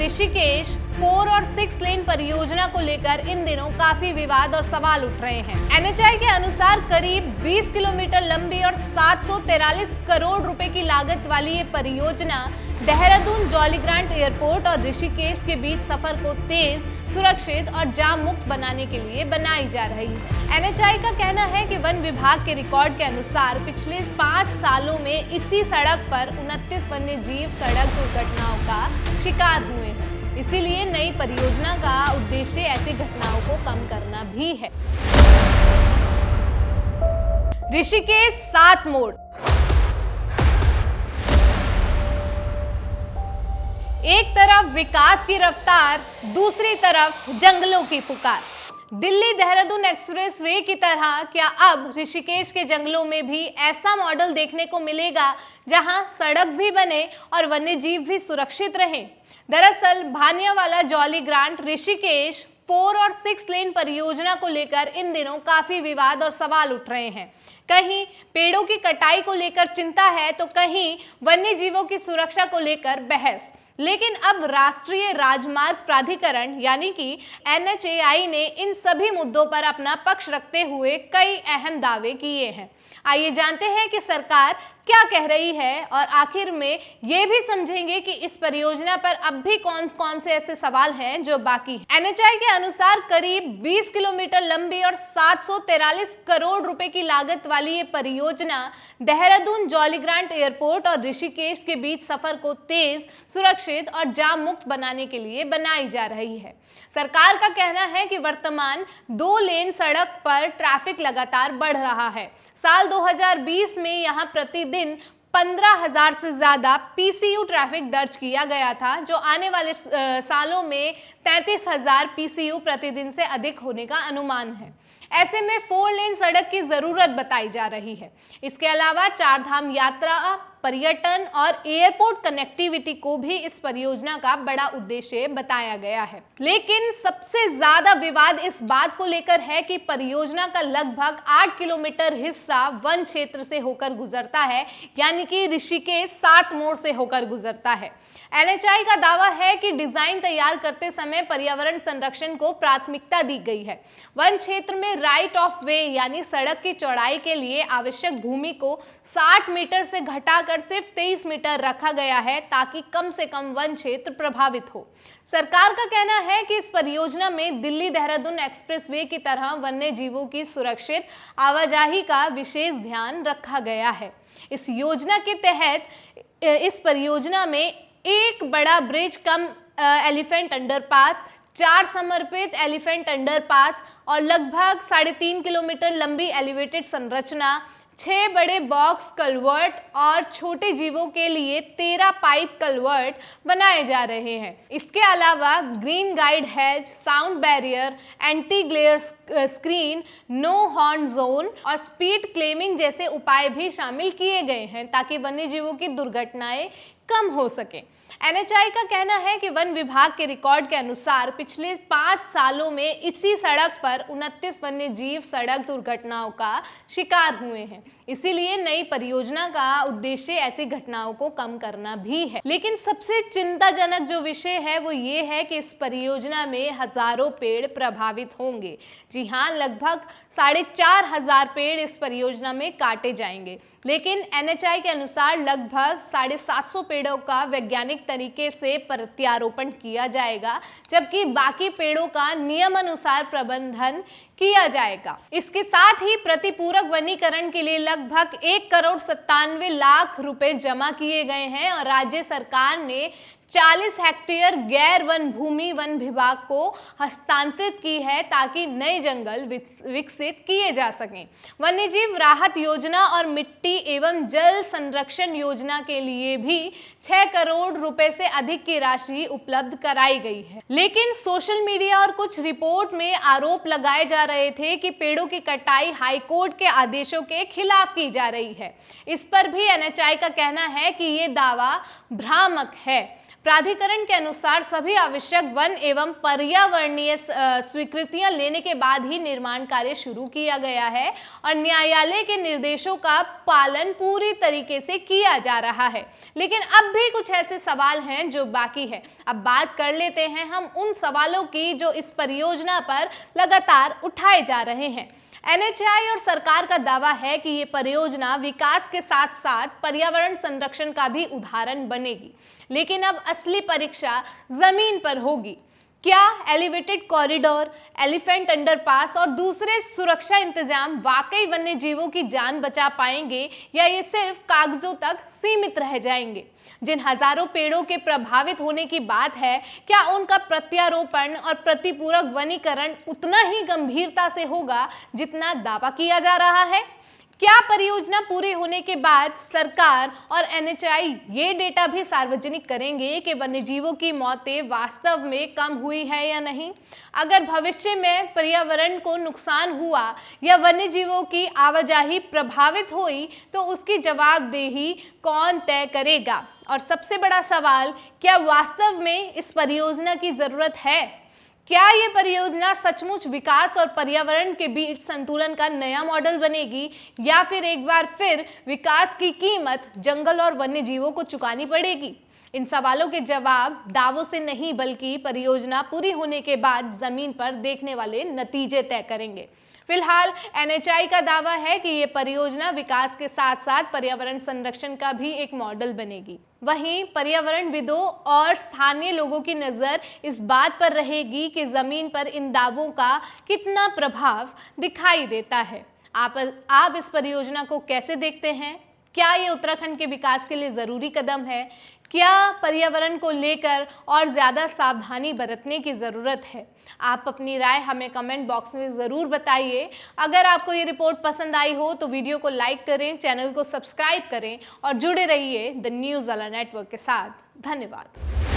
ऋषिकेश 4 और 6 लेन परियोजना को लेकर इन दिनों काफी विवाद और सवाल उठ रहे हैं। एनएचएआई के अनुसार करीब 20 किलोमीटर लंबी और 743 करोड़ रुपए की लागत वाली ये परियोजना देहरादून जॉलीग्रांट एयरपोर्ट और ऋषिकेश के बीच सफर को तेज, सुरक्षित और जाम मुक्त बनाने के लिए बनाई जा रही है। एनएचएआई का कहना है कि वन विभाग के रिकॉर्ड के अनुसार पिछले 5 सालों में इसी सड़क पर 29 वन्य जीव सड़क दुर्घटनाओं का शिकार हुए हैं। इसीलिए नई परियोजना का उद्देश्य ऐसी घटनाओं को कम करना भी है। ऋषिकेश 7 मोड़। एक तरफ विकास की रफ्तार, दूसरी तरफ जंगलों की पुकार। दिल्ली देहरादून एक्सप्रेस वे की तरह क्या अब ऋषिकेश के जंगलों में भी ऐसा मॉडल देखने को मिलेगा जहां सड़क भी बने और वन्यजीव भी सुरक्षित रहें? दरअसल भानियावाला जॉलीग्रांट ऋषिकेश 4 और 6 लेन परियोजना को लेकर इन दिनों काफी विवाद और सवाल उठ रहे हैं। कहीं पेड़ों की कटाई को लेकर चिंता है तो कहीं वन्यजीवों की सुरक्षा को लेकर बहस। लेकिन अब राष्ट्रीय राजमार्ग प्राधिकरण यानी कि एनएचएआई ने इन सभी मुद्दों पर अपना पक्ष रखते हुए कई अहम दावे किए हैं। आइए जानते हैं कि सरकार क्या कह रही है और आखिर में ये भी समझेंगे कि इस परियोजना पर अब भी कौन कौन से ऐसे सवाल हैं जो बाकी हैं। एनएचएआई के अनुसार करीब 20 किलोमीटर लंबी और 743 करोड़ रुपए की लागत वाली ये परियोजना देहरादून जॉलीग्रांट एयरपोर्ट और ऋषिकेश के बीच सफर को तेज, सुरक्षित और जाम मुक्त बनाने के लिए बनाई जा रही है। सरकार का कहना है कि वर्तमान 2 लेन सड़क पर ट्रैफिक लगातार बढ़ रहा है। साल 2020 में यहां प्रतिदिन 15,000 से ज्यादा पीसीयू ट्रैफिक दर्ज किया गया था, जो आने वाले सालों में 33,000 पीसीयू प्रतिदिन से अधिक होने का अनुमान है। ऐसे में 4 लेन सड़क की जरूरत बताई जा रही है। इसके अलावा 4 धाम यात्रा, पर्यटन और एयरपोर्ट कनेक्टिविटी को भी इस परियोजना का बड़ा उद्देश्य बताया गया है। लेकिन सबसे ज्यादा विवाद इस बात को लेकर है कि परियोजना का लगभग 8 किलोमीटर हिस्सा वन क्षेत्र से होकर गुजरता है, यानी कि ऋषिकेश 7 मोड़ से होकर गुजरता है। एनएचएआई का दावा है कि डिजाइन तैयार करते समय पर्यावरण संरक्षण को प्राथमिकता दी गई है। वन क्षेत्र में राइट ऑफ वे यानी सड़क की चौड़ाई के लिए आवश्यक भूमि को 60 मीटर से घटाकर सिर्फ 23 मीटर रखा गया है, ताकि कम से कम वन क्षेत्र प्रभावित हो। सरकार का कहना है कि इस परियोजना में दिल्ली देहरादून एक्सप्रेस वे की तरह वन्य जीवों की सुरक्षित आवाजाही का विशेष ध्यान रखा गया है। इस योजना के तहत इस परियोजना में एक बड़ा ब्रिज कम एलिफेंट अंडरपास, 4 समर्पित एलिफेंट अंडरपास और लगभग 3.5 किलोमीटर लंबी एलिवेटेड संरचना, 6 बड़े बॉक्स कलवर्ट और छोटे जीवों के लिए 13 पाइप कलवर्ट बनाए जा रहे हैं। इसके अलावा green guide hedge, sound barrier, anti glare screen, no horn zone और स्पीड क्लेमिंग जैसे उपाय भी शामिल किए गए हैं, ताकि वन्यजीवों की दुर्घटनाएं कम हो सके। एनएचएआई का कहना है कि वन विभाग के रिकॉर्ड के अनुसार पिछले 5 सालों में इसी सड़क पर 29 वन्य जीव सड़क दुर्घटनाओं का शिकार हुए हैं। इसीलिए नई परियोजना का उद्देश्य ऐसी घटनाओं को कम करना भी है। लेकिन सबसे चिंताजनक जो विषय है वो ये है कि इस परियोजना में हजारों पेड़ प्रभावित होंगे। जी हाँ, लगभग 4,500 पेड़ इस परियोजना में काटे जाएंगे। लेकिन एनएचएआई के अनुसार लगभग 750 पेड़ों का वैज्ञानिक तरीके से प्रत्यारोपण किया जाएगा, जबकि बाकी पेड़ों का नियमानुसार प्रबंधन किया जाएगा। इसके साथ ही प्रतिपूरक वनीकरण के लिए लगभग 1,97,00,000 रुपए जमा किए गए हैं और राज्य सरकार ने 40 हेक्टेयर गैर वन भूमि वन विभाग को हस्तांतरित की है, ताकि नए जंगल विकसित किए जा सकें। वन्यजीव राहत योजना और मिट्टी एवं जल संरक्षण योजना के लिए भी 6 करोड़ रुपए से अधिक की राशि उपलब्ध कराई गई है। लेकिन सोशल मीडिया और कुछ रिपोर्ट में आरोप लगाए जा रहे थे कि पेड़ों की कटाई हाईकोर्ट के आदेशों के खिलाफ की जा रही है। इस पर भी एनएचएआई का कहना है कि ये दावा भ्रामक है। प्राधिकरण के अनुसार सभी आवश्यक वन एवं पर्यावरणीय स्वीकृतियां लेने के बाद ही निर्माण कार्य शुरू किया गया है और न्यायालय के निर्देशों का पालन पूरी तरीके से किया जा रहा है। लेकिन अब भी कुछ ऐसे सवाल हैं जो बाकी है। अब बात कर लेते हैं हम उन सवालों की जो इस परियोजना पर लगातार उठाए जा रहे हैं। NHAI और सरकार का दावा है कि ये परियोजना विकास के साथ साथ पर्यावरण संरक्षण का भी उदाहरण बनेगी। लेकिन अब असली परीक्षा जमीन पर होगी। क्या एलिवेटेड कॉरिडोर, एलिफेंट अंडरपास और दूसरे सुरक्षा इंतजाम वाकई वन्य जीवों की जान बचा पाएंगे या ये सिर्फ कागजों तक सीमित रह जाएंगे? जिन हजारों पेड़ों के प्रभावित होने की बात है, क्या उनका प्रत्यारोपण और प्रतिपूरक वनीकरण उतना ही गंभीरता से होगा जितना दावा किया जा रहा है? क्या परियोजना पूरी होने के बाद सरकार और NHAI ये डेटा भी सार्वजनिक करेंगे कि वन्यजीवों की मौतें वास्तव में कम हुई है या नहीं? अगर भविष्य में पर्यावरण को नुकसान हुआ या वन्यजीवों की आवाजाही प्रभावित हुई तो उसकी जवाबदेही कौन तय करेगा? और सबसे बड़ा सवाल, क्या वास्तव में इस परियोजना की जरूरत है? क्या ये परियोजना सचमुच विकास और पर्यावरण के बीच संतुलन का नया मॉडल बनेगी या फिर एक बार फिर विकास की कीमत जंगल और वन्य जीवों को चुकानी पड़ेगी? इन सवालों के जवाब दावों से नहीं बल्कि परियोजना पूरी होने के बाद जमीन पर देखने वाले नतीजे तय करेंगे। फिलहाल NHAI का दावा है कि ये परियोजना विकास के साथ साथ पर्यावरण संरक्षण का भी एक मॉडल बनेगी। वहीं पर्यावरणविदों और स्थानीय लोगों की नज़र इस बात पर रहेगी कि ज़मीन पर इन दावों का कितना प्रभाव दिखाई देता है। आप इस परियोजना को कैसे देखते हैं? क्या ये उत्तराखंड के विकास के लिए ज़रूरी कदम है? क्या पर्यावरण को लेकर और ज़्यादा सावधानी बरतने की ज़रूरत है? आप अपनी राय हमें कमेंट बॉक्स में ज़रूर बताइए। अगर आपको ये रिपोर्ट पसंद आई हो तो वीडियो को लाइक करें, चैनल को सब्सक्राइब करें और जुड़े रहिए द न्यूज़ वाला नेटवर्क के साथ। धन्यवाद।